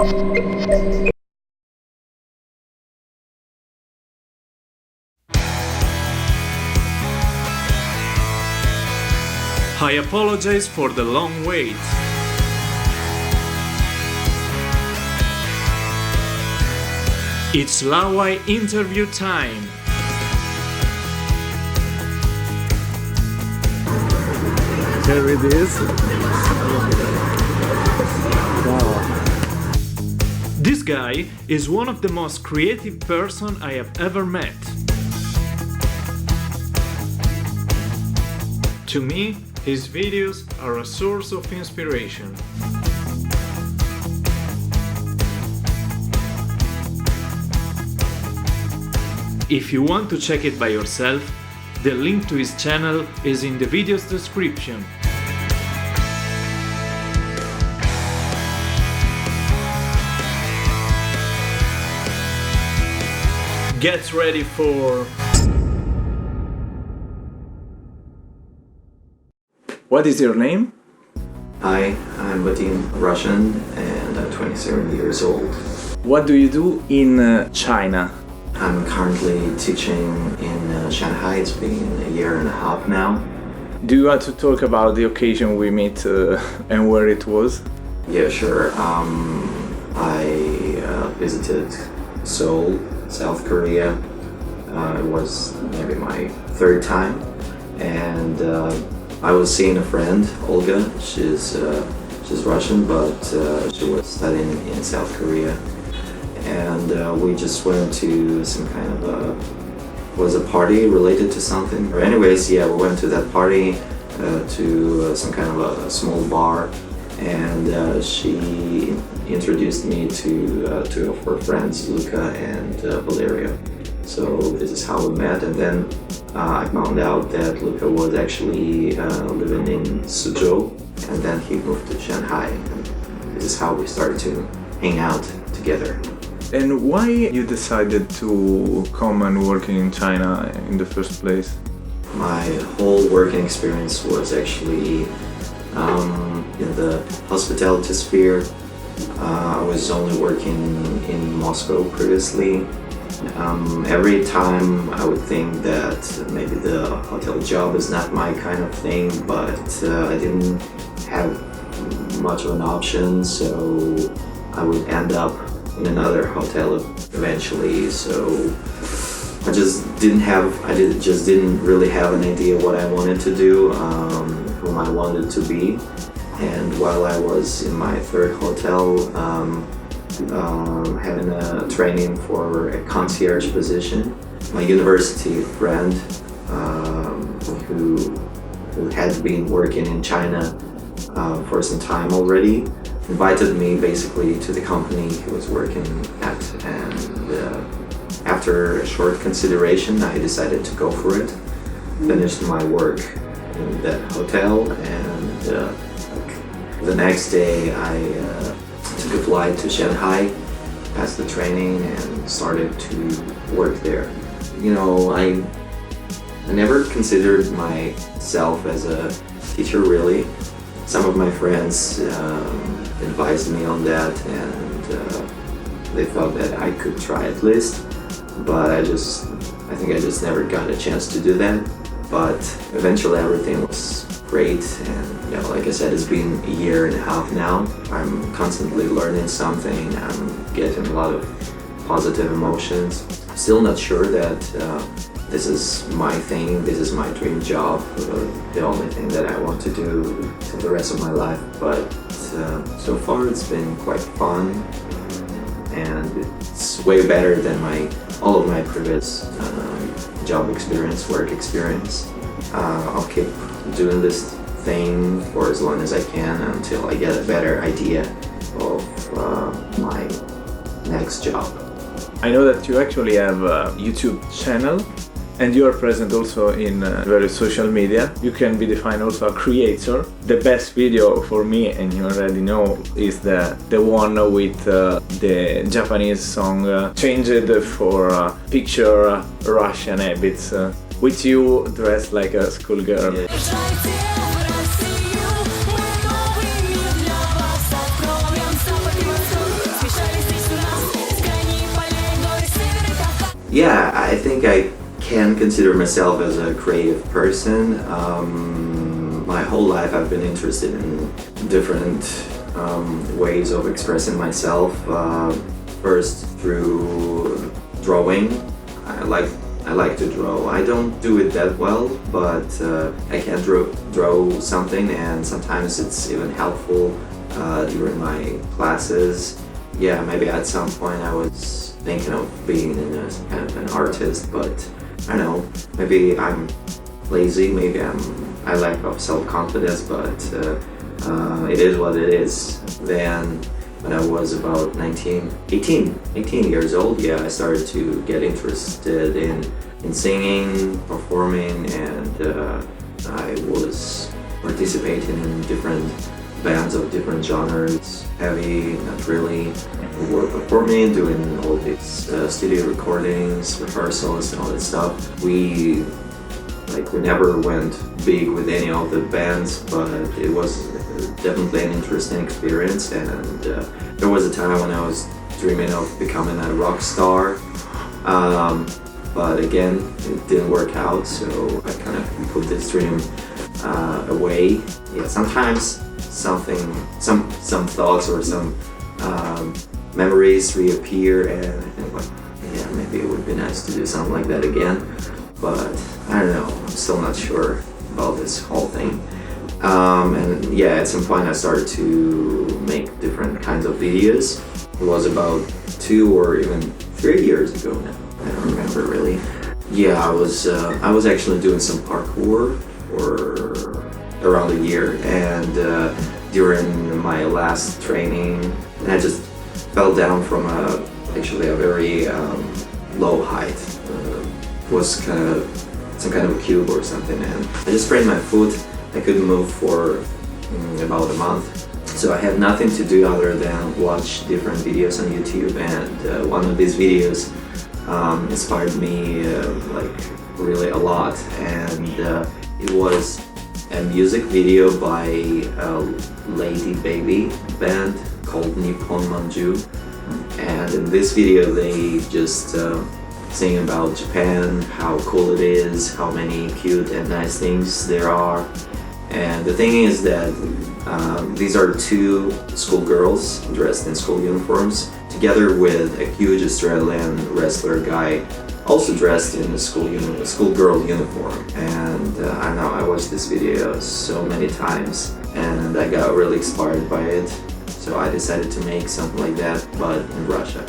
I apologize for the long wait. It's Laowai interview time. Here it is. Wow. This guy is one of the most creative person I have ever met. To me, his videos are a source of inspiration. If you want to check it by yourself, the link to his channel is in the video's description. Get ready for... What is your name? Hi, I'm Vadim, Russian, and I'm 27 years old. What do you do in China? I'm currently teaching in Shanghai. It's been a year and a half now. Do you want to talk about the occasion we met and where it was? Yeah, sure. I visited Seoul, South Korea. It was maybe my third time, and I was seeing a friend, Olga. She's Russian, but she was studying in South Korea, and we just went to some kind of was a party related to something. Anyways, yeah, we went to that party to some kind of a small bar, and she introduced me to two of her friends, Luca and Valeria. So this is how we met, and then I found out that Luca was actually living in Suzhou, and then he moved to Shanghai, and this is how we started to hang out together. And why you decided to come and work in China in the first place? My whole working experience was actually in the hospitality sphere. I was only working in Moscow previously. Every time I would think that maybe the hotel job is not my kind of thing, but I didn't have much of an option, so I would end up in another hotel eventually. So I just didn't really have an idea what I wanted to do, whom I wanted to be. And while I was in my third hotel, having a training for a concierge position, my university friend who had been working in China for some time already invited me basically to the company he was working at, and after a short consideration I decided to go for it. Finished my work in that hotel, and the next day I took a flight to Shanghai, passed the training, and started to work there. You know, I never considered myself as a teacher really. Some of my friends advised me on that, and they thought that I could try at least, but I think I just never got a chance to do that. But eventually everything was great, and like I said, it's been a year and a half now. I'm constantly learning something. I'm getting a lot of positive emotions. Still not sure that this is my thing, this is my dream job, the only thing that I want to do for the rest of my life. But so far it's been quite fun, and it's way better than all of my previous job experience, work experience. I'll keep doing this thing for as long as I can until I get a better idea of my next job. I know that you actually have a YouTube channel, and you are present also in various social media. You can be defined also a creator. The best video for me, and you already know, is the one with the Japanese song changed for picture Russian habits, with you dressed like a schoolgirl. Yeah. Yeah, I think I can consider myself as a creative person. My whole life I've been interested in different ways of expressing myself. First through drawing. I like to draw. I don't do it that well, but I can draw something, and sometimes it's even helpful during my classes. Yeah, maybe at some point I was thinking of being kind of an artist, but I don't know, maybe I'm lazy, maybe I lack of self-confidence, but it is what it is. Then when I was about 18 years old, yeah, I started to get interested in singing, performing, and I was participating in different bands of different genres, heavy, not really. We were performing, doing all these studio recordings, rehearsals, and all that stuff. We never went big with any of the bands, but it was definitely an interesting experience. And there was a time when I was dreaming of becoming a rock star, but again, it didn't work out. So I kind of put this dream away. Yeah, sometimes some thoughts or some memories reappear, and I think like, yeah, maybe it would be nice to do something like that again. But I don't know, I'm still not sure about this whole thing. And yeah, at some point I started to make different kinds of videos. It was about 2 or even 3 years ago now. I don't remember really. Yeah, I was actually doing some parkour for around a year, and during my last training, I just fell down from a very low height. It was some kind of a cube or something, and I just sprained my foot. I couldn't move for about a month, so I had nothing to do other than watch different videos on YouTube, and one of these videos inspired me really a lot, and it was a music video by a LADYBABY band called Nippon Manju, and in this video they just sing about Japan, how cool it is, how many cute and nice things there are. And the thing is that these are 2 schoolgirls dressed in school uniforms, together with a huge Australian wrestler guy also dressed in a schoolgirl uniform. And I don't know, I watched this video so many times and I got really inspired by it. So I decided to make something like that, but in Russia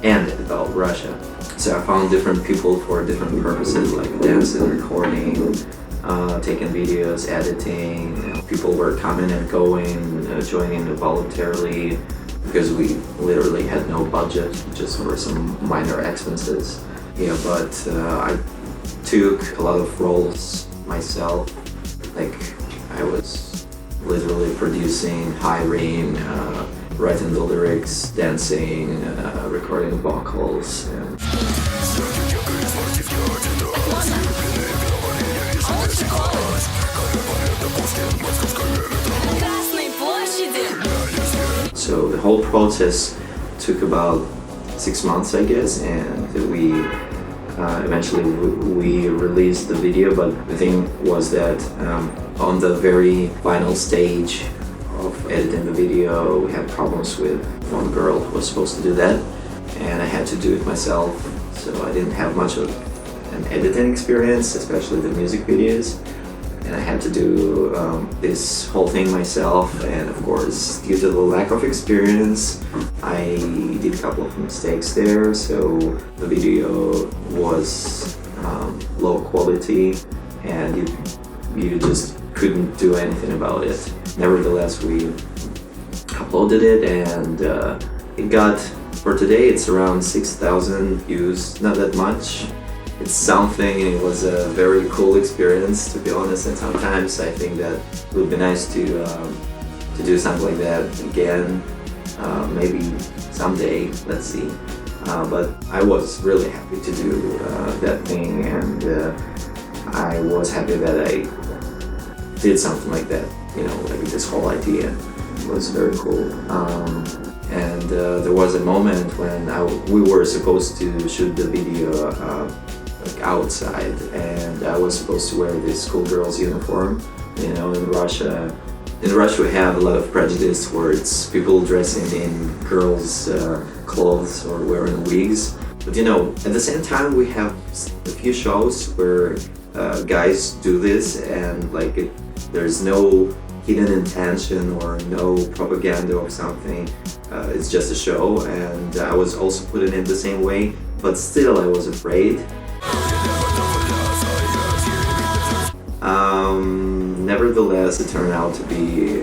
and about Russia. So I found different people for different purposes, like dancing, recording, taking videos, editing. People were coming and going, joining voluntarily, because we literally had no budget, just for some minor expenses. Yeah, but I took a lot of roles myself. Like I was literally producing, hiring, writing the lyrics, dancing, recording vocals. And so the whole process took about 6 months, I guess, and we eventually we released the video. But the thing was that on the very final stage of editing the video, we had problems with one girl who was supposed to do that, and I had to do it myself. So I didn't have much of an editing experience, especially the music videos, and I had to do this whole thing myself. And of course, due to the lack of experience, I did a couple of mistakes there, so the video was low quality, and you just couldn't do anything about it. Nevertheless, we uploaded it, and it got, for today, it's around 6,000 views, not that much. It's something, and it was a very cool experience, to be honest, and sometimes I think that it would be nice to do something like that again, maybe someday, let's see. But I was really happy to do that thing, and I was happy that I did something like that, like this whole idea. It was very cool. And there was a moment when we were supposed to shoot the video like outside, and I was supposed to wear this schoolgirl's uniform. You know, in Russia we have a lot of prejudice towards people dressing in girls' clothes or wearing wigs. But you know, at the same time we have a few shows where guys do this, and like there's no hidden intention or no propaganda or something. It's just a show, and I was also put in the same way, but still I was afraid. Nevertheless, it turned out to be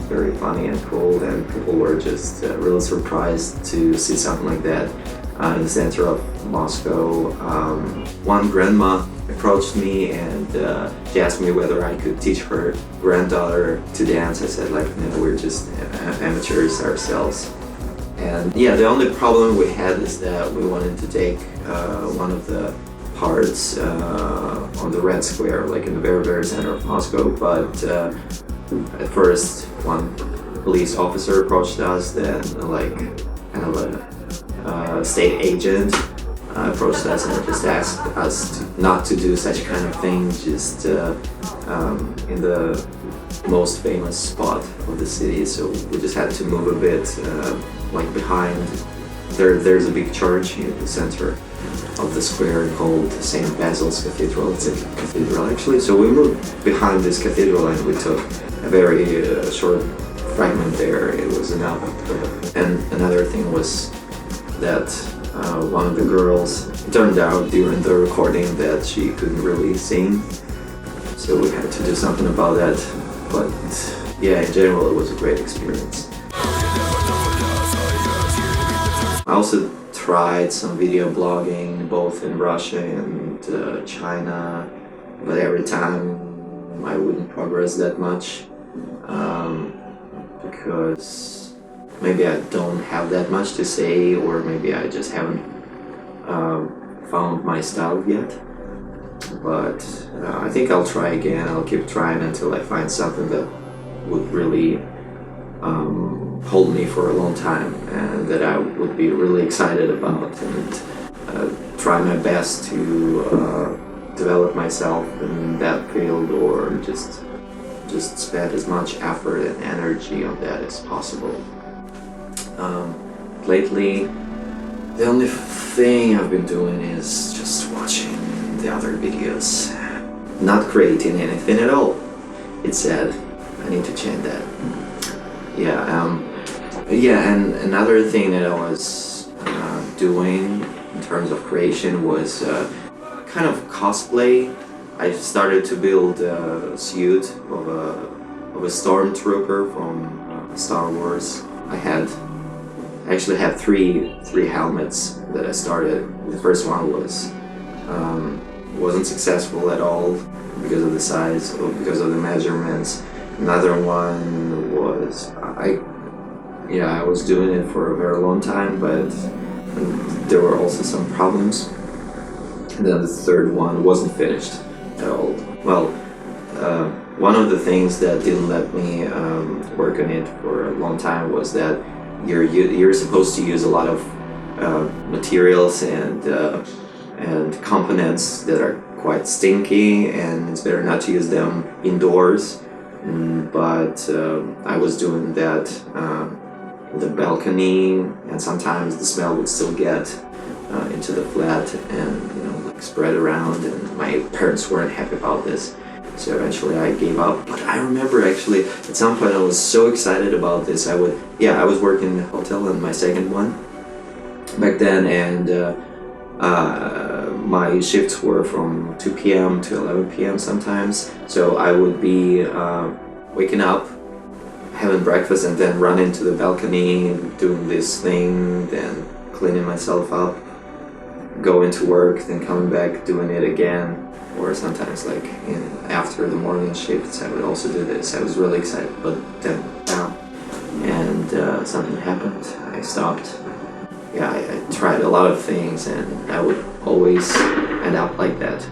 very funny and cool, and people were just really surprised to see something like that in the center of Moscow. One grandma approached me and she asked me whether I could teach her granddaughter to dance. I said, like, no, we're just amateurs ourselves. And yeah, the only problem we had is that we wanted to take one of the parts on the Red Square, like in the very, very center of Moscow. But at first, one police officer approached us, then like kind of a state agent approached us and just asked us not to do such kind of thing, just in the most famous spot of the city. So we just had to move a bit, like behind. There's a big church in the center of the square called St. Basil's Cathedral. It's a cathedral actually. So we moved behind this cathedral and we took a very short fragment there. It was enough. And another thing was that one of the girls, it turned out during the recording that she couldn't really sing. So we had to do something about that. But yeah, in general it was a great experience. I also tried some video blogging both in Russia and China, but every time I wouldn't progress that much because maybe I don't have that much to say, or maybe I just haven't found my style yet. But I think I'll try again. I'll keep trying until I find something that would really hold me for a long time and that I would be really excited about, and try my best to develop myself in that field, or just spend as much effort and energy on that as possible. Lately, the only thing I've been doing is just watching the other videos, not creating anything at all. It's sad. I need to change that. Yeah, and another thing that I was doing in terms of creation was kind of cosplay. I started to build a suit of a stormtrooper from Star Wars. I actually had three helmets that I started. The first one wasn't successful at all because of the size or because of the measurements. Another one was I was doing it for a very long time, but there were also some problems. And then the third one wasn't finished at all. Well, one of the things that didn't let me work on it for a long time was that you're supposed to use a lot of materials and components that are quite stinky, and it's better not to use them indoors. But I was doing that in the balcony, and sometimes the smell would still get into the flat and like spread around, and my parents weren't happy about this. So eventually I gave up. But I remember actually at some point I was so excited about this. I was working in a hotel in my second one back then, and my shifts were from 2 p.m. to 11 p.m. sometimes. So I would be waking up, having breakfast, and then run into the balcony, doing this thing, then cleaning myself up, going to work, then coming back, doing it again. Or sometimes like after the morning shifts I would also do this. I was really excited, but then and something happened. I stopped. Yeah, I tried a lot of things, and I would always end up like that.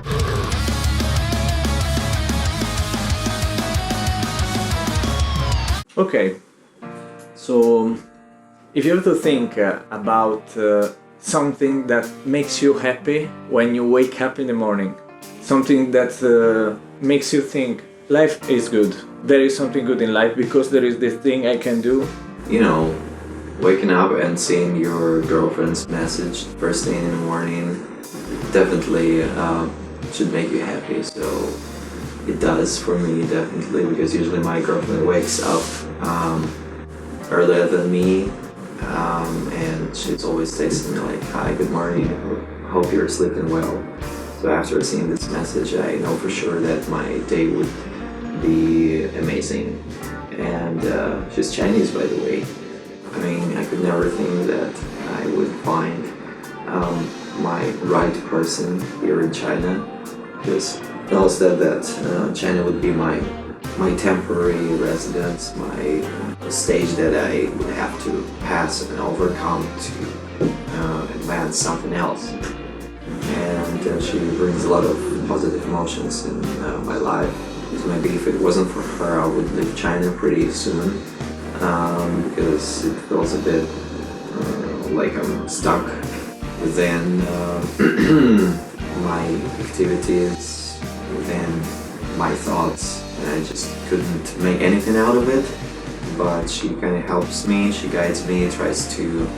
Okay, so If you have to think about something that makes you happy when you wake up in the morning, something that makes you think life is good, there is something good in life because there is this thing I can do. You know, waking up and seeing your girlfriend's message first thing in the morning definitely should make you happy. So it does for me, definitely, because usually my girlfriend wakes up earlier than me, and she's always texting me like, "Hi, good morning, hope you're sleeping well." So after seeing this message, I know for sure that my day would be amazing. And she's Chinese, by the way. I mean, I could never think that I would find my right person here in China, because they all said that China would be my temporary residence, my stage that I would have to pass and overcome to advance something else. And she brings a lot of positive emotions in my life. So maybe if it wasn't for her, I would leave China pretty soon, because it feels a bit like I'm stuck within my activities, within my thoughts, and I just couldn't make anything out of it. But she kind of helps me, she guides me, tries to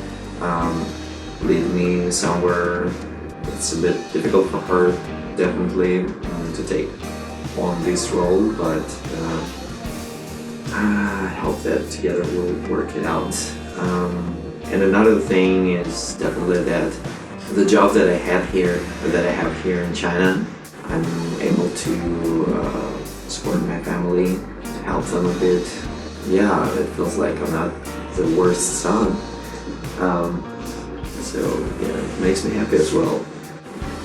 lead me somewhere. It's a bit difficult for her, definitely, to take on this role, but I hope that together we'll work it out. And another thing is definitely that the job that I have here in China, I'm able to support my family, to help them a bit. Yeah, it feels like I'm not the worst son. So yeah, it makes me happy as well.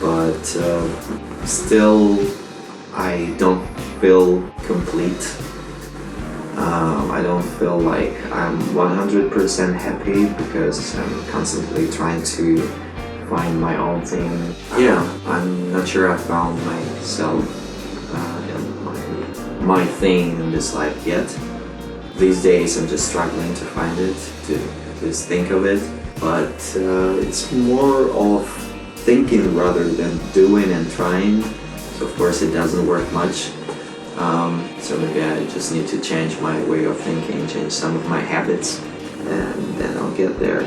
But still, I don't feel complete. I don't feel like I'm 100% happy because I'm constantly trying to find my own thing. Yeah, I'm not sure I found myself and my thing in this life yet. These days I'm just struggling to find it, to just think of it. But it's more of thinking rather than doing and trying. So of course it doesn't work much. So maybe I just need to change my way of thinking, change some of my habits, and then I'll get there.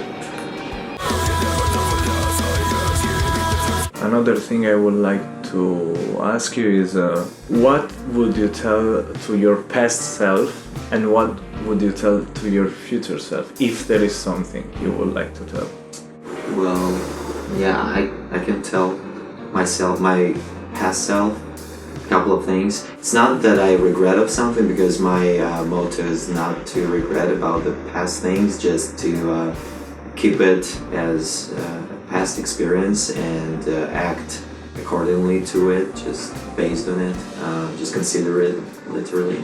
Another thing I would like to ask you is what would you tell to your past self and what would you tell to your future self, if there is something you would like to tell? Well, yeah, I can tell myself, my past self, a couple of things. It's not that I regret of something, because my motto is not to regret about the past things, just to keep it as a past experience and act accordingly to it, just based on it, just consider it literally.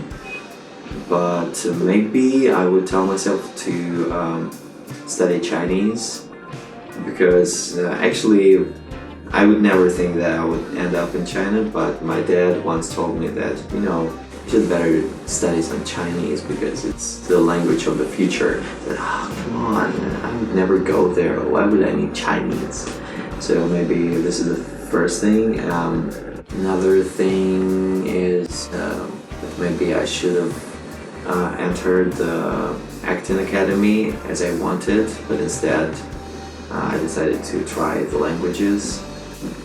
But maybe I would tell myself to study Chinese, because actually I would never think that I would end up in China, but my dad once told me that, you know, you should better study some Chinese because it's the language of the future. I said, oh, come on, I would never go there. Why would I need Chinese? So maybe this is the first thing. Another thing is that maybe I should have entered the acting academy as I wanted, but instead I decided to try the languages.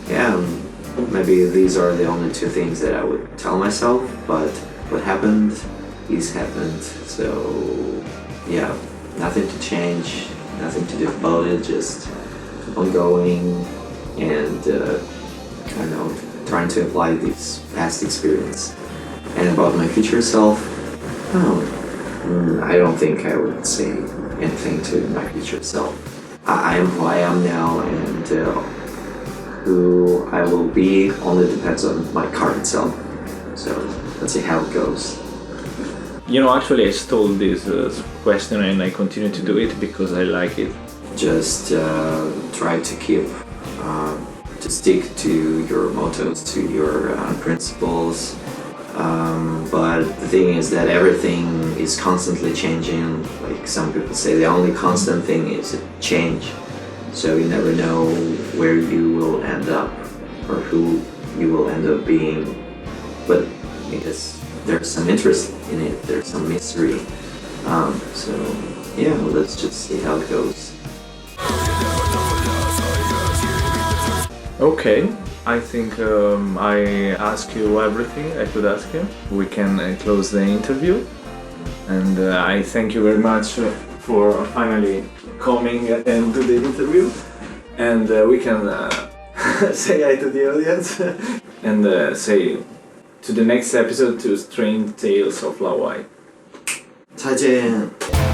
Yeah, maybe these are the only two things that I would tell myself, but what happened is happened. So yeah, nothing to change, nothing to do about it, just keep on going and kind of trying to apply this past experience. And about my future self, I don't think I would say anything to my future self. I am who I am now, and who I will be only depends on my current self. So let's see how it goes. You know, actually I stole this question and I continue to do it because I like it. Just try to keep, to stick to your mottos, to your principles. But the thing is that everything is constantly changing. Like some people say, the only constant thing is change. So you never know where you will end up or who you will end up being. But because there's some interest in it, there's some mystery. So yeah, well, let's just see how it goes. Okay, I think I asked you everything I could ask you. We can close the interview. And I thank you very much for finally coming and do the interview. And we can say hi to the audience and say to the next episode to Strange Tales of Laowai. 再见。